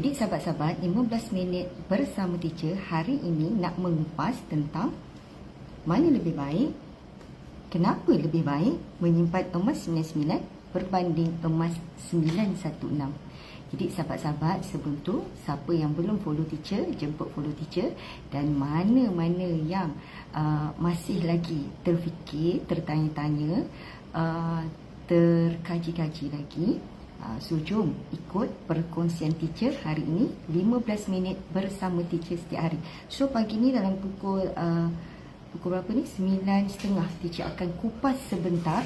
Jadi sahabat-sahabat, 15 minit bersama teacher hari ini nak mengupas tentang mana lebih baik, kenapa lebih baik menyimpan emas 99 berbanding emas 916. Jadi sahabat-sahabat, sebelum tu siapa yang belum follow teacher, jemput follow teacher. Dan mana-mana yang masih lagi terfikir, tertanya-tanya, terkaji-kaji lagi, so jom ikut perkongsian teacher hari ini 15 minit bersama teacher setiap hari. So pagi ni dalam pukul berapa ni? 9.30 teacher akan kupas sebentar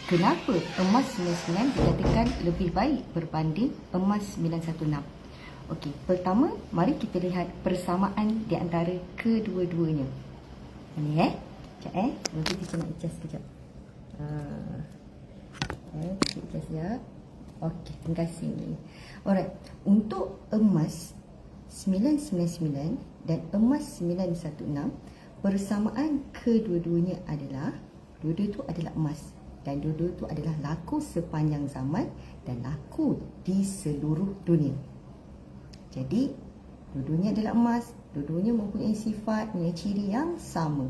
kenapa emas 99 dikatakan lebih baik berbanding emas 916. Okey, pertama mari kita lihat persamaan di antara kedua-duanya. Ini sekejap nanti teacher nak adjust sekejap. Adjust sekejap. Okey, terima kasih. Alright, untuk emas 999 dan emas 916, persamaan kedua-duanya adalah dua-dua itu adalah emas dan dua-dua itu adalah laku sepanjang zaman dan laku di seluruh dunia. Jadi, dua-duanya adalah emas, dua-duanya mempunyai sifat, mempunyai ciri yang sama.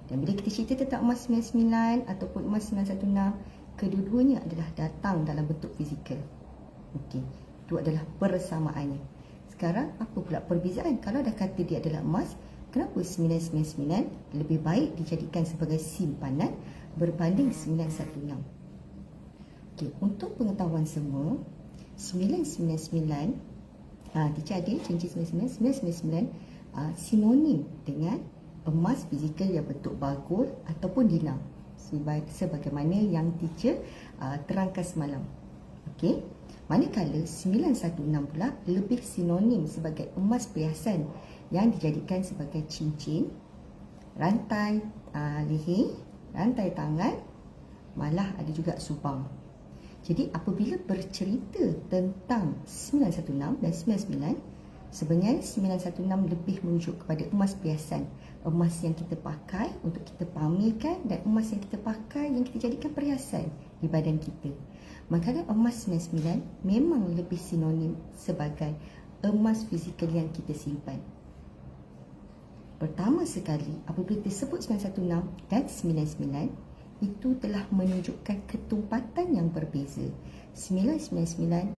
Dan bila kita cerita tentang emas 99 ataupun emas 916, kedua-duanya adalah datang dalam bentuk fizikal. Okey, itu adalah persamaannya. Sekarang apa pula perbezaan? Kalau dah kata dia adalah emas, kenapa 999 lebih baik dijadikan sebagai simpanan berbanding 916? Okey, untuk pengetahuan semua, 999 teacher ada cincin 999 sinonim dengan emas fizikal yang bentuk bagul ataupun dinar, sebagaimana yang teacher terangkan semalam. Okey, manakala 916 pula lebih sinonim sebagai emas perhiasan yang dijadikan sebagai cincin, rantai leher, rantai tangan, malah ada juga subang. Jadi apabila bercerita tentang 916 dan 99, sebenarnya 916 lebih merujuk kepada emas perhiasan, emas yang kita pakai untuk kita pamerkan dan emas yang kita pakai yang kita jadikan perhiasan di badan kita. Manakala emas 99 memang lebih sinonim sebagai emas fizikal yang kita simpan. Pertama sekali, apabila disebut 916 dan 99, itu telah menunjukkan ketumpatan yang berbeza. 999